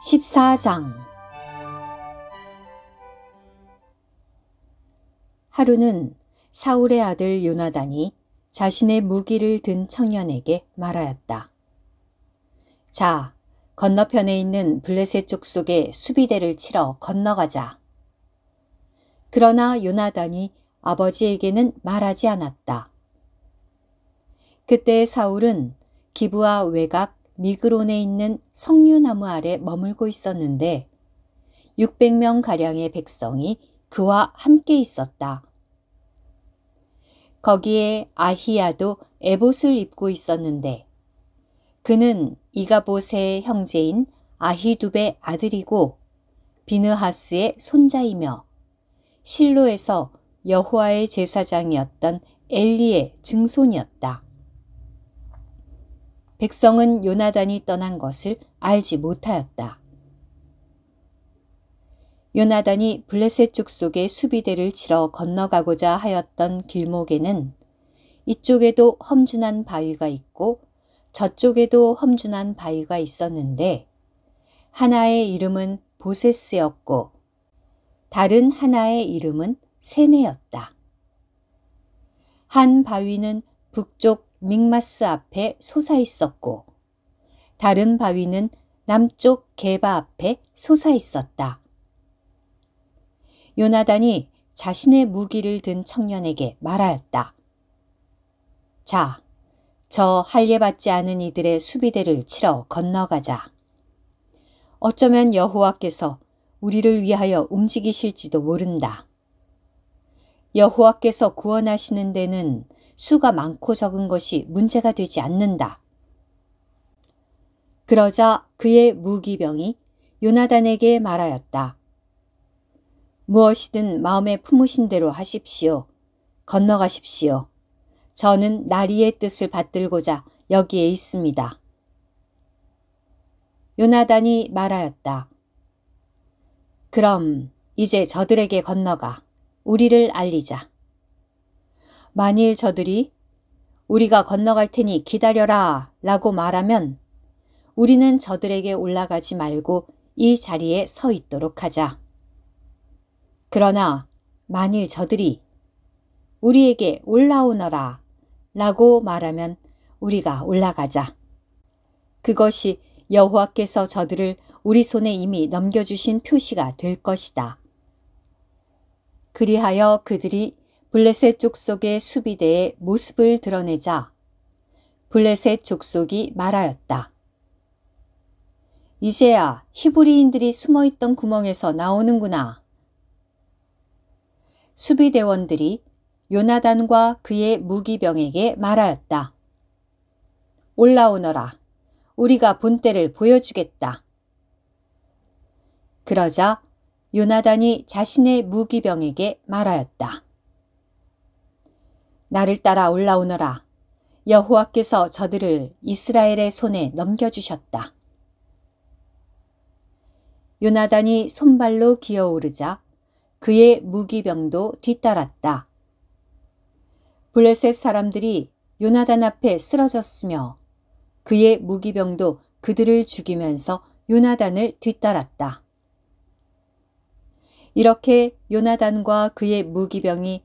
14장. 하루는 사울의 아들 요나단이 자신의 무기를 든 청년에게 말하였다. 자, 건너편에 있는 블레셋 족속의 수비대를 치러 건너가자. 그러나 요나단이 아버지에게는 말하지 않았다. 그때 사울은 기브아 외곽 미그론에 있는 석류나무 아래 머물고 있었는데 600명가량의 백성이 그와 함께 있었다. 거기에 아히야도 에봇을 입고 있었는데 그는 이가봇의 형제인 아히두베의 아들이고 비느하스의 손자이며 실로에서 여호와의 제사장이었던 엘리의 증손이었다. 백성은 요나단이 떠난 것을 알지 못하였다. 요나단이 블레셋 족속의 수비대를 치러 건너가고자 하였던 길목에는 이쪽에도 험준한 바위가 있고 저쪽에도 험준한 바위가 있었는데 하나의 이름은 보세스였고 다른 하나의 이름은 세네였다. 한 바위는 북쪽 믹마스 앞에 솟아 있었고 다른 바위는 남쪽 게바 앞에 솟아 있었다. 요나단이 자신의 무기를 든 청년에게 말하였다. 자, 저 할례받지 않은 이들의 수비대를 치러 건너가자. 어쩌면 여호와께서 우리를 위하여 움직이실지도 모른다. 여호와께서 구원하시는 데는 수가 많고 적은 것이 문제가 되지 않는다. 그러자 그의 무기병이 요나단에게 말하였다. 무엇이든 마음에 품으신 대로 하십시오. 건너가십시오. 저는 나리의 뜻을 받들고자 여기에 있습니다. 요나단이 말하였다. 그럼 이제 저들에게 건너가 우리를 알리자. 만일 저들이 우리가 건너갈 테니 기다려라 라고 말하면 우리는 저들에게 올라가지 말고 이 자리에 서 있도록 하자. 그러나 만일 저들이 우리에게 올라오너라 라고 말하면 우리가 올라가자. 그것이 여호와께서 저들을 우리 손에 이미 넘겨주신 표시가 될 것이다. 그리하여 그들이 블레셋 족속의 수비대의 모습을 드러내자 블레셋 족속이 말하였다. 이제야 히브리인들이 숨어있던 구멍에서 나오는구나. 수비대원들이 요나단과 그의 무기병에게 말하였다. 올라오너라. 우리가 본때를 보여주겠다. 그러자 요나단이 자신의 무기병에게 말하였다. 나를 따라 올라오너라. 여호와께서 저들을 이스라엘의 손에 넘겨주셨다. 요나단이 손발로 기어오르자 그의 무기병도 뒤따랐다. 블레셋 사람들이 요나단 앞에 쓰러졌으며 그의 무기병도 그들을 죽이면서 요나단을 뒤따랐다. 이렇게 요나단과 그의 무기병이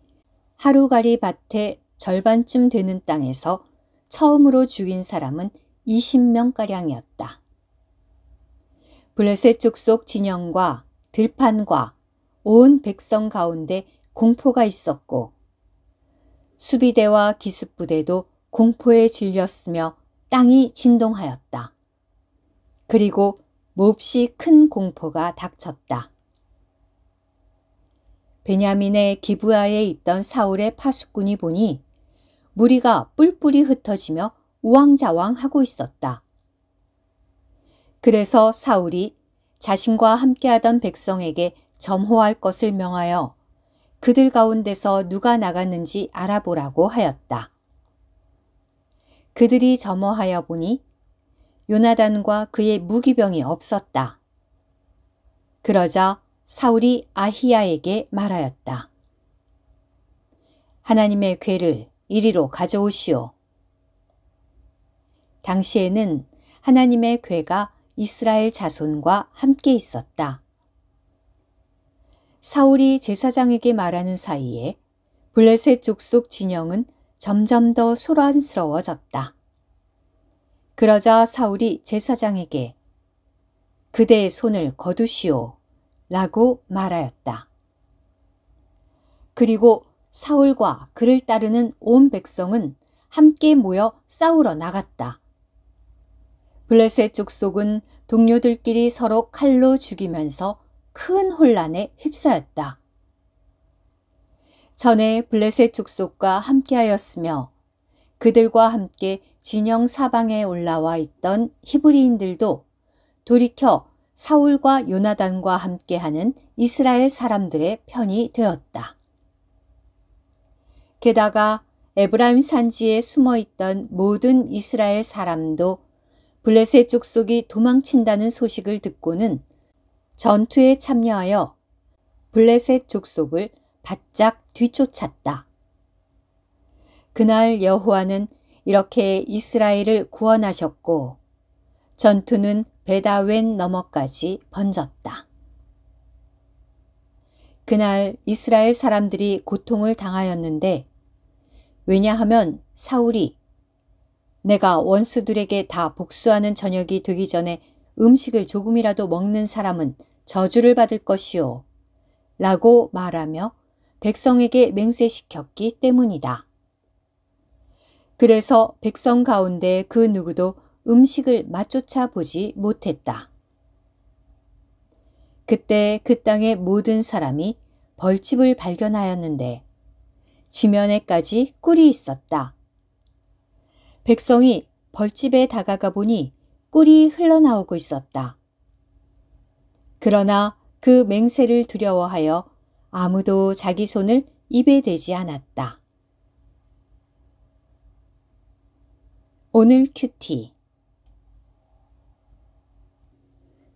하루가리 밭의 절반쯤 되는 땅에서 처음으로 죽인 사람은 20명가량이었다. 블레셋 족속 진영과 들판과 온 백성 가운데 공포가 있었고 수비대와 기습부대도 공포에 질렸으며 땅이 진동하였다. 그리고 몹시 큰 공포가 닥쳤다. 베냐민의 기브아에 있던 사울의 파수꾼이 보니 무리가 뿔뿔이 흩어지며 우왕좌왕하고 있었다. 그래서 사울이 자신과 함께하던 백성에게 점호할 것을 명하여 그들 가운데서 누가 나갔는지 알아보라고 하였다. 그들이 점호하여 보니 요나단과 그의 무기병이 없었다. 그러자 사울이 아히야에게 말하였다. 하나님의 궤를 이리로 가져오시오. 당시에는 하나님의 궤가 이스라엘 자손과 함께 있었다. 사울이 제사장에게 말하는 사이에 블레셋 족속 진영은 점점 더 소란스러워졌다. 그러자 사울이 제사장에게 그대의 손을 거두시오 라고 말하였다. 그리고 사울과 그를 따르는 온 백성은 함께 모여 싸우러 나갔다. 블레셋 족속은 동료들끼리 서로 칼로 죽이면서 큰 혼란에 휩싸였다. 전에 블레셋 족속과 함께하였으며 그들과 함께 진영 사방에 올라와 있던 히브리인들도 돌이켜 사울과 요나단과 함께하는 이스라엘 사람들의 편이 되었다. 게다가 에브라임 산지에 숨어 있던 모든 이스라엘 사람도 블레셋 족속이 도망친다는 소식을 듣고는 전투에 참여하여 블레셋 족속을 바짝 뒤쫓았다. 그날 여호와는 이렇게 이스라엘을 구원하셨고 전투는 베다웬 너머까지 번졌다. 그날 이스라엘 사람들이 고통을 당하였는데 왜냐하면 사울이 내가 원수들에게 다 복수하는 저녁이 되기 전에 음식을 조금이라도 먹는 사람은 저주를 받을 것이요 라고 말하며 백성에게 맹세시켰기 때문이다. 그래서 백성 가운데 그 누구도 음식을 맛조차 보지 못했다. 그때 그 땅의 모든 사람이 벌집을 발견하였는데 지면에까지 꿀이 있었다. 백성이 벌집에 다가가 보니 꿀이 흘러나오고 있었다. 그러나 그 맹세를 두려워하여 아무도 자기 손을 입에 대지 않았다. 오늘 큐티.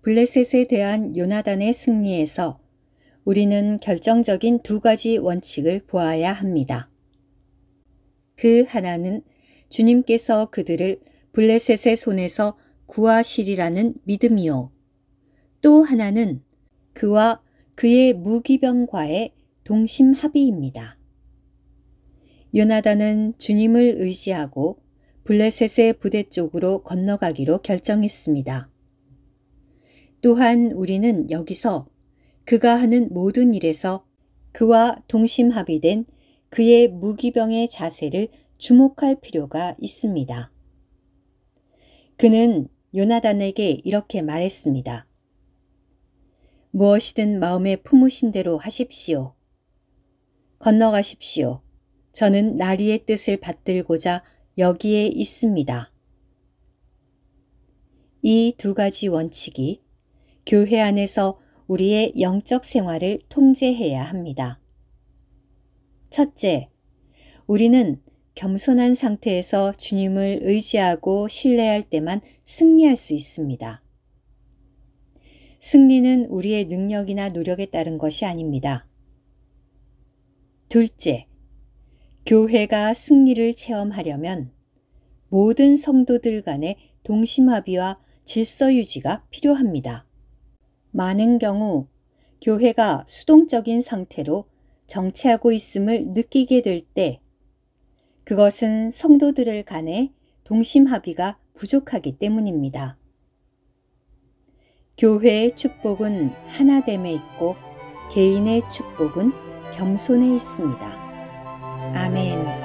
블레셋에 대한 요나단의 승리에서 우리는 결정적인 두 가지 원칙을 보아야 합니다. 그 하나는 주님께서 그들을 블레셋의 손에서 구하시리라는 믿음이요. 또 하나는 그와 그의 무기병과의 동심합의입니다. 요나단은 주님을 의지하고 블레셋의 부대 쪽으로 건너가기로 결정했습니다. 또한 우리는 여기서 그가 하는 모든 일에서 그와 동심합의된 그의 무기병의 자세를 주목할 필요가 있습니다. 그는 요나단에게 이렇게 말했습니다. 무엇이든 마음에 품으신 대로 하십시오. 건너가십시오. 저는 나리의 뜻을 받들고자 여기에 있습니다. 이 두 가지 원칙이 교회 안에서 우리의 영적 생활을 통제해야 합니다. 첫째, 우리는 겸손한 상태에서 주님을 의지하고 신뢰할 때만 승리할 수 있습니다. 승리는 우리의 능력이나 노력에 따른 것이 아닙니다. 둘째, 교회가 승리를 체험하려면 모든 성도들 간의 동심합의와 질서 유지가 필요합니다. 많은 경우 교회가 수동적인 상태로 정체하고 있음을 느끼게 될 때 그것은 성도들 간의 동심합의가 부족하기 때문입니다. 교회의 축복은 하나됨에 있고 개인의 축복은 겸손에 있습니다. 아멘.